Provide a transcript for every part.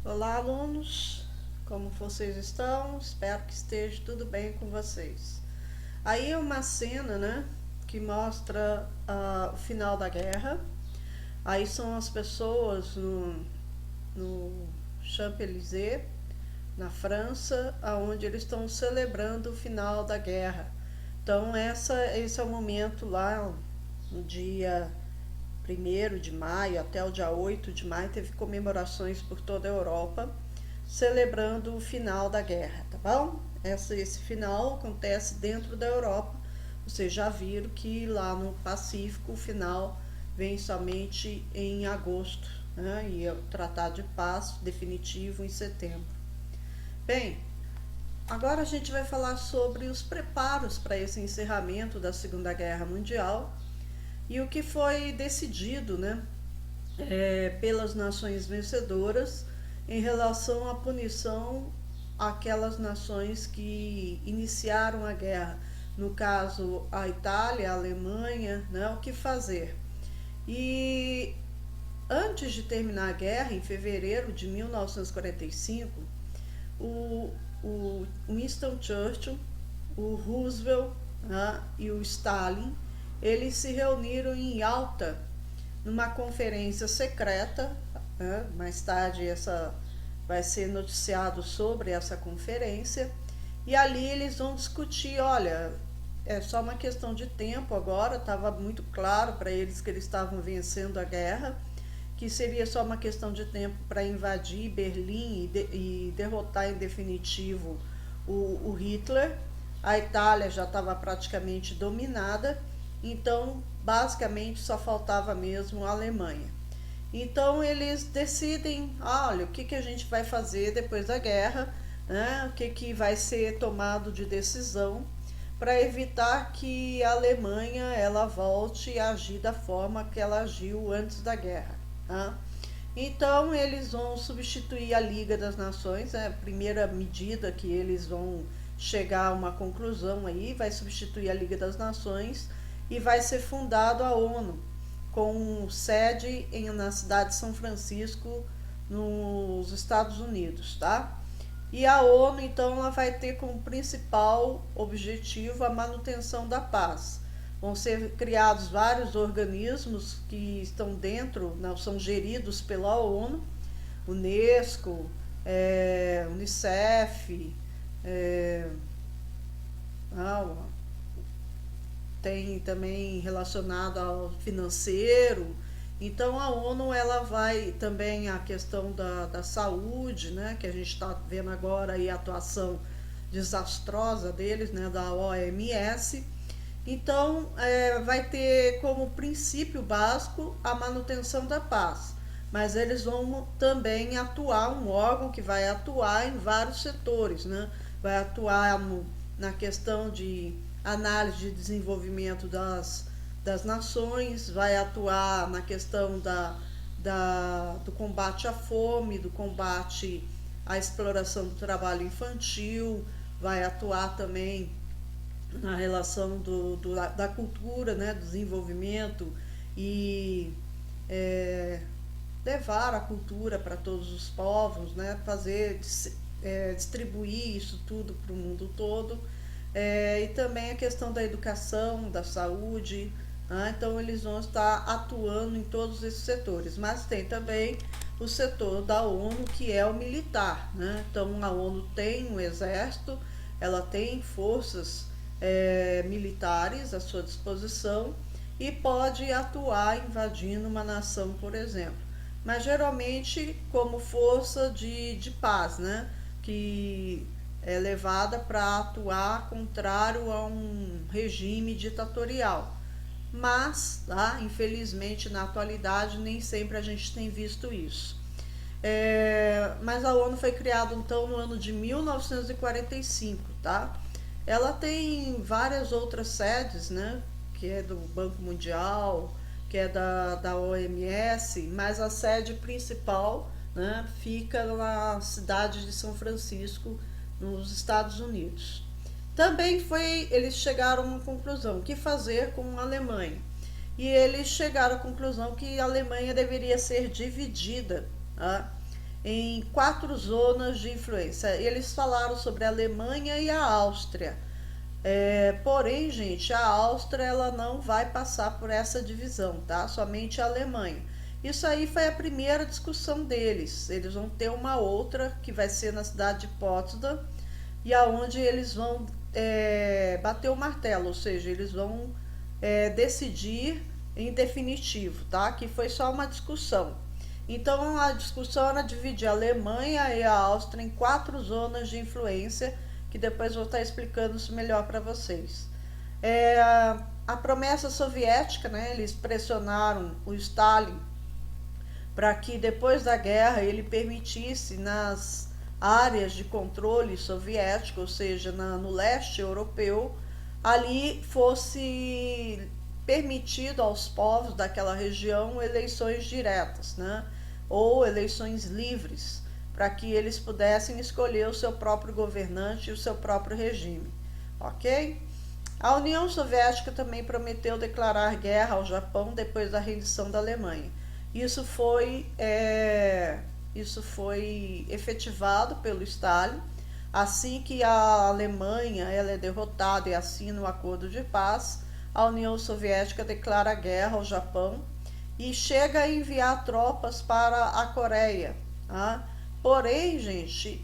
Olá, alunos, como vocês estão? Espero que esteja tudo bem com vocês. Aí é uma cena, né, que mostra o final da guerra. Aí são as pessoas no Champs-Élysées, na França, onde eles estão celebrando o final da guerra. Então, esse é o momento lá, no dia 1º de maio até o dia 8 de maio, teve comemorações por toda a Europa, celebrando o final da guerra, tá bom? Esse final acontece dentro da Europa. Vocês já viram que lá no Pacífico o final vem somente em agosto, né? E o Tratado de Paz definitivo em setembro. Bem, agora a gente vai falar sobre os preparos para esse encerramento da Segunda Guerra Mundial e o que foi decidido, né, pelas nações vencedoras em relação à punição àquelas nações que iniciaram a guerra. No caso, a Itália, a Alemanha, né, o que fazer. E antes de terminar a guerra, em fevereiro de 1945, o Winston Churchill, o Roosevelt, né, e o Stalin, eles se reuniram em Yalta, numa conferência secreta, né? Mais tarde vai ser noticiado sobre essa conferência, e ali eles vão discutir, olha, é só uma questão de tempo agora, estava muito claro para eles que eles estavam vencendo a guerra, que seria só uma questão de tempo para invadir Berlim e derrotar em definitivo o Hitler. A Itália já estava praticamente dominada, então basicamente só faltava mesmo a Alemanha. Então eles decidem, olha, o que a gente vai fazer depois da guerra, né? O que vai ser tomado de decisão para evitar que a Alemanha ela volte a agir da forma que ela agiu antes da guerra. Tá? Então eles vão substituir a Liga das Nações, a primeira medida que eles vão chegar a uma conclusão aí, vai substituir a Liga das Nações e vai ser fundado a ONU, com sede na cidade de São Francisco, nos Estados Unidos, tá? E a ONU, então, ela vai ter como principal objetivo a manutenção da paz. Vão ser criados vários organismos que estão dentro, não, são geridos pela ONU, Unesco, Unicef, tem também relacionado ao financeiro. Então a ONU ela vai também a questão da saúde, né, que a gente está vendo agora aí a atuação desastrosa deles, né, da OMS. Então vai ter como princípio básico a manutenção da paz, mas eles vão também atuar, um órgão que vai atuar em vários setores, né? Vai atuar na questão de análise de desenvolvimento das nações, vai atuar na questão do combate à fome, do combate à exploração do trabalho infantil, vai atuar também na relação da cultura, né, do desenvolvimento e levar a cultura para todos os povos, né, distribuir isso tudo para o mundo todo. E também a questão da educação, da saúde, né? Então eles vão estar atuando em todos esses setores, mas tem também o setor da ONU que é o militar, né? Então a ONU tem um exército, ela tem forças militares à sua disposição e pode atuar invadindo uma nação, por exemplo, mas geralmente como força de paz, né? Que é levada para atuar contrário a um regime ditatorial. Mas, tá, infelizmente, na atualidade, nem sempre a gente tem visto isso. Mas a ONU foi criada, então, no ano de 1945, tá? Ela tem várias outras sedes, né? Que é do Banco Mundial, que é da OMS, mas a sede principal, né, fica na cidade de São Francisco, nos Estados Unidos. Também eles chegaram a uma conclusão, o que fazer com a Alemanha? E eles chegaram à conclusão que a Alemanha deveria ser dividida, tá, em 4 zonas de influência. Eles falaram sobre a Alemanha e a Áustria. Porém, gente, a Áustria ela não vai passar por essa divisão, tá? Somente a Alemanha. Isso aí foi a primeira discussão deles. Eles vão ter uma outra que vai ser na cidade de Potsdam e aonde eles vão bater o martelo, ou seja, eles vão decidir em definitivo, tá? Que foi só uma discussão. Então a discussão era dividir a Alemanha e a Áustria em 4 zonas de influência, que depois vou estar explicando isso melhor para vocês. A promessa soviética, né? Eles pressionaram o Stalin para que depois da guerra ele permitisse nas áreas de controle soviético, ou seja, no leste europeu, ali fosse permitido aos povos daquela região eleições diretas, né? Ou eleições livres, para que eles pudessem escolher o seu próprio governante e o seu próprio regime, ok? A União Soviética também prometeu declarar guerra ao Japão depois da rendição da Alemanha. Isso foi efetivado pelo Stalin. Assim que a Alemanha ela é derrotada e assina o acordo de paz, a União Soviética declara guerra ao Japão e chega a enviar tropas para a Coreia. Tá? Porém, gente,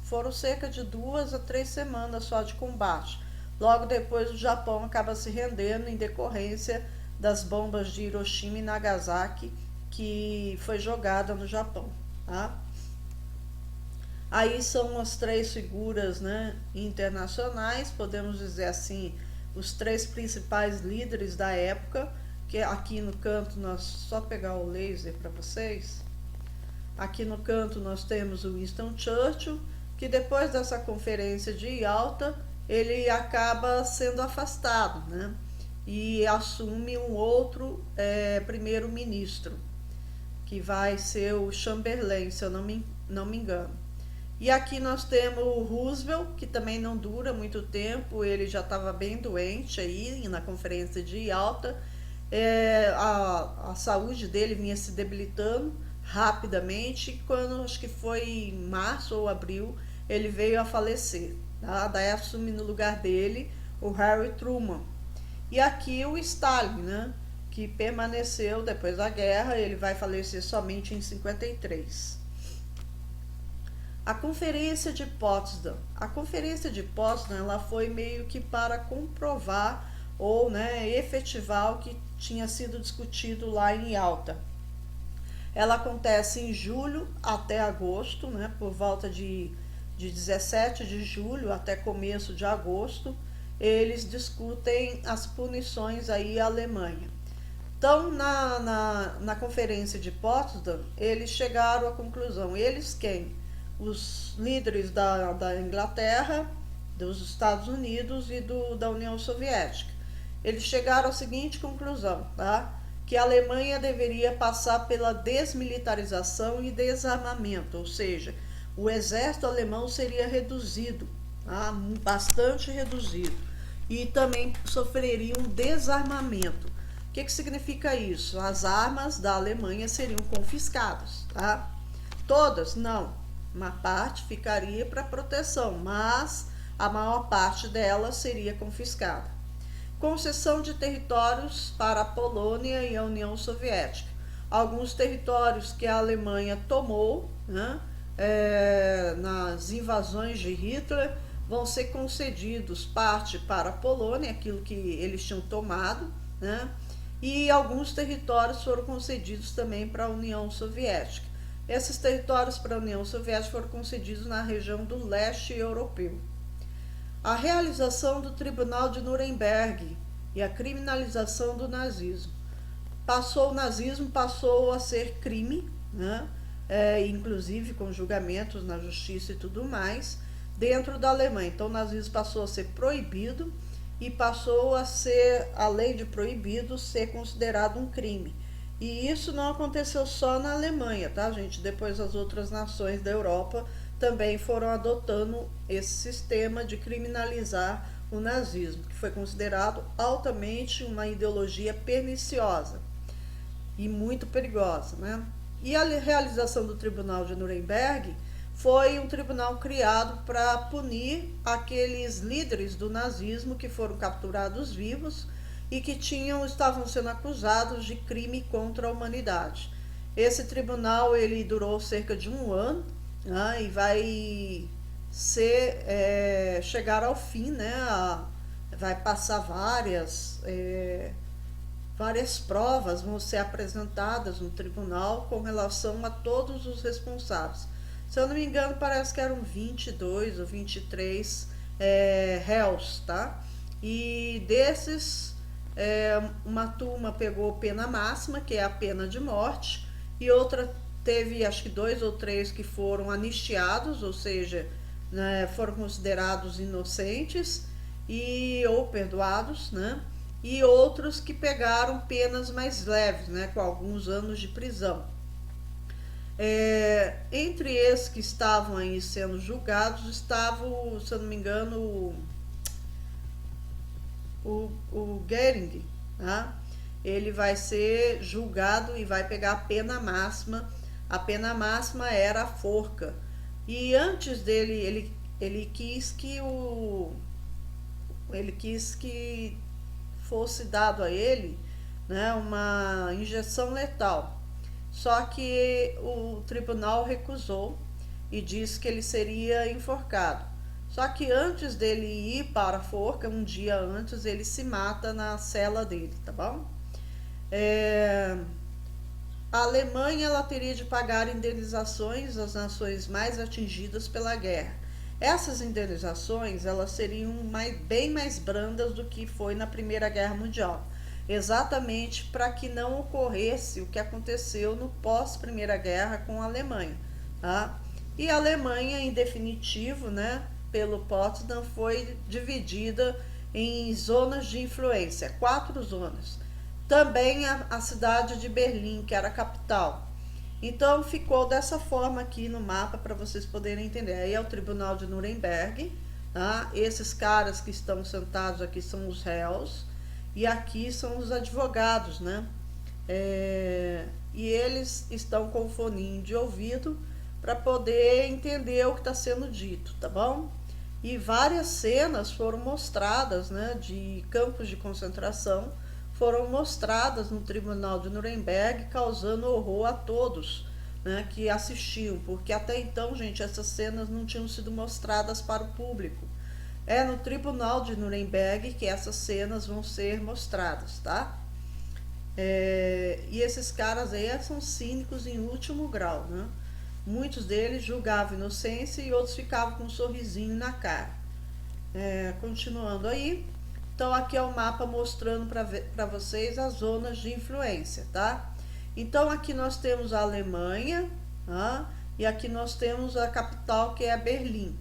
foram cerca de 2 a 3 semanas só de combate. Logo depois o Japão acaba se rendendo em decorrência das bombas de Hiroshima e Nagasaki que foi jogada no Japão. Tá? Aí são as 3 figuras, né, internacionais, podemos dizer assim, os 3 principais líderes da época, que aqui no canto nós só pegar o laser para vocês. Aqui no canto nós temos o Winston Churchill, que depois dessa conferência de Yalta, ele acaba sendo afastado, né? E assume um outro primeiro-ministro, que vai ser o Chamberlain, se eu não me engano. E aqui nós temos o Roosevelt, que também não dura muito tempo, ele já estava bem doente aí na conferência de Yalta, a saúde dele vinha se debilitando rapidamente, quando acho que foi em março ou abril, ele veio a falecer. Tá? Daí assume no lugar dele o Harry Truman. E aqui o Stalin, né, que permaneceu depois da guerra, ele vai falecer somente em 53. A Conferência de Potsdam. A Conferência de Potsdam ela foi meio que para comprovar ou, né, efetivar o que tinha sido discutido lá em Yalta. Ela acontece em julho até agosto, né, por volta de 17 de julho até começo de agosto, eles discutem as punições aí à Alemanha. Então, na conferência de Potsdam, eles chegaram à conclusão, eles quem? Os líderes da Inglaterra, dos Estados Unidos e da União Soviética. Eles chegaram à seguinte conclusão, tá? Que a Alemanha deveria passar pela desmilitarização e desarmamento, ou seja, o exército alemão seria reduzido, tá? Bastante reduzido, e também sofreria um desarmamento. O que significa isso? As armas da Alemanha seriam confiscadas, tá? Todas? Não. Uma parte ficaria para proteção, mas a maior parte delas seria confiscada. Concessão de territórios para a Polônia e a União Soviética. Alguns territórios que a Alemanha tomou, né, nas invasões de Hitler, vão ser concedidos parte para a Polônia, aquilo que eles tinham tomado, né, e alguns territórios foram concedidos também para a União Soviética. Esses territórios para a União Soviética foram concedidos na região do leste europeu. A realização do Tribunal de Nuremberg e a criminalização do nazismo. O nazismo passou a ser crime, né? Inclusive com julgamentos na justiça e tudo mais, dentro da Alemanha. Então o nazismo passou a ser proibido e passou a ser, além de proibido, ser considerado um crime. E isso não aconteceu só na Alemanha, tá, gente? Depois as outras nações da Europa também foram adotando esse sistema de criminalizar o nazismo, que foi considerado altamente uma ideologia perniciosa e muito perigosa, né? E a realização do Tribunal de Nuremberg foi um tribunal criado para punir aqueles líderes do nazismo que foram capturados vivos e que estavam sendo acusados de crime contra a humanidade. Esse tribunal ele durou cerca de um ano, né, e vai chegar ao fim, né, vai passar várias provas vão ser apresentadas no tribunal com relação a todos os responsáveis. Se eu não me engano, parece que eram 22 ou 23 réus, tá? E desses, uma turma pegou pena máxima, que é a pena de morte, e outra teve, acho que 2 ou 3 que foram anistiados, ou seja, né, foram considerados inocentes ou perdoados, né? E outros que pegaram penas mais leves, né, com alguns anos de prisão. Entre esses que estavam aí sendo julgados, estava, se eu não me engano, o Goering, tá? Ele vai ser julgado e vai pegar a pena máxima. A pena máxima era a forca. E antes dele, ele quis que fosse dado a ele, né, uma injeção letal. Só que o tribunal recusou e disse que ele seria enforcado. Só que antes dele ir para a forca, um dia antes, ele se mata na cela dele, tá bom? A Alemanha ela teria de pagar indenizações às nações mais atingidas pela guerra. Essas indenizações elas seriam bem mais brandas do que foi na Primeira Guerra Mundial, exatamente para que não ocorresse o que aconteceu no pós-Primeira Guerra com a Alemanha, tá? E a Alemanha, em definitivo, né, pelo Potsdam, foi dividida em zonas de influência, 4 zonas. Também a cidade de Berlim, que era a capital. Então ficou dessa forma aqui no mapa para vocês poderem entender. Aí é o Tribunal de Nuremberg, tá? Esses caras que estão sentados aqui são os réus e aqui são os advogados, né? E eles estão com o foninho de ouvido para poder entender o que está sendo dito, tá bom? E várias cenas foram mostradas, né, de campos de concentração, foram mostradas no Tribunal de Nuremberg, causando horror a todos, né, que assistiam, porque até então, gente, essas cenas não tinham sido mostradas para o público. É no Tribunal de Nuremberg que essas cenas vão ser mostradas, tá? E esses caras aí são cínicos em último grau, né? Muitos deles julgavam inocência e outros ficavam com um sorrisinho na cara. Continuando aí. Então aqui é o mapa mostrando para vocês as zonas de influência, tá? Então aqui nós temos a Alemanha, tá? E aqui nós temos a capital, que é Berlim.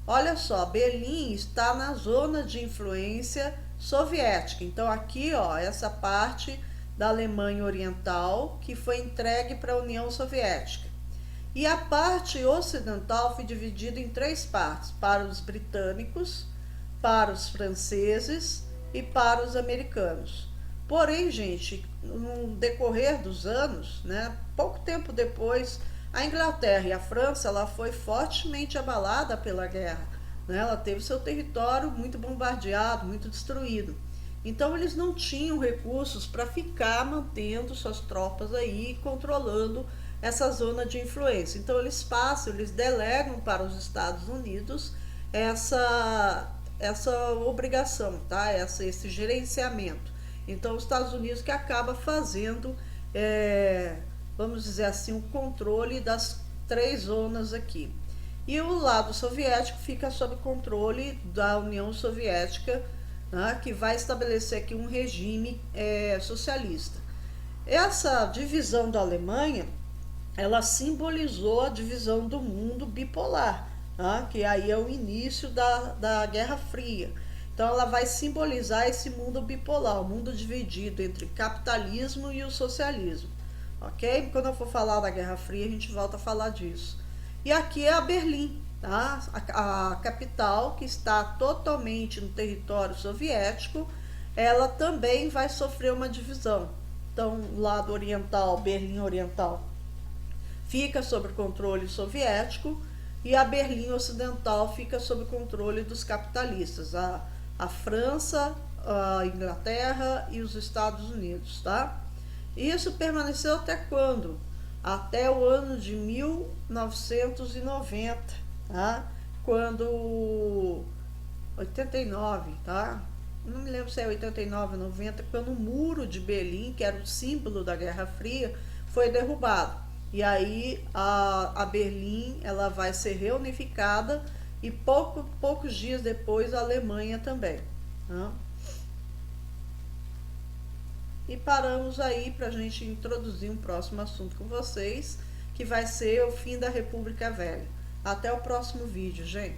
Olha só, Berlim está na zona de influência soviética. Então aqui, ó, essa parte da Alemanha Oriental que foi entregue para a União Soviética. E a parte ocidental foi dividida em 3 partes, para os britânicos, para os franceses e para os americanos. Porém, gente, no decorrer dos anos, né, pouco tempo depois, a Inglaterra e a França ela foi fortemente abalada pela guerra, né? Ela teve seu território muito bombardeado, muito destruído. Então eles não tinham recursos para ficar mantendo suas tropas aí, controlando essa zona de influência. Então eles delegam para os Estados Unidos essa obrigação, tá? Esse gerenciamento. Então os Estados Unidos que acaba fazendo, vamos dizer assim, o controle das 3 zonas aqui. E o lado soviético fica sob controle da União Soviética, né, que vai estabelecer aqui um regime socialista. Essa divisão da Alemanha, ela simbolizou a divisão do mundo bipolar, tá? Que aí é o início da Guerra Fria. Então ela vai simbolizar esse mundo bipolar, o mundo dividido entre capitalismo e o socialismo, ok? Quando eu for falar da Guerra Fria, a gente volta a falar disso. E aqui é a Berlim, tá? A capital, que está totalmente no território soviético, ela também vai sofrer uma divisão. Então, o lado oriental, Berlim Oriental, fica sob controle soviético e a Berlim Ocidental fica sob controle dos capitalistas, a França, a Inglaterra e os Estados Unidos, tá? Isso permaneceu até quando? Até o ano de 1990, tá? Quando 89, tá? Não me lembro se é 89 ou 90, quando o muro de Berlim, que era o símbolo da Guerra Fria, foi derrubado. E aí a Berlim ela vai ser reunificada e poucos dias depois a Alemanha também. Tá? E paramos aí para a gente introduzir um próximo assunto com vocês, que vai ser o fim da República Velha. Até o próximo vídeo, gente.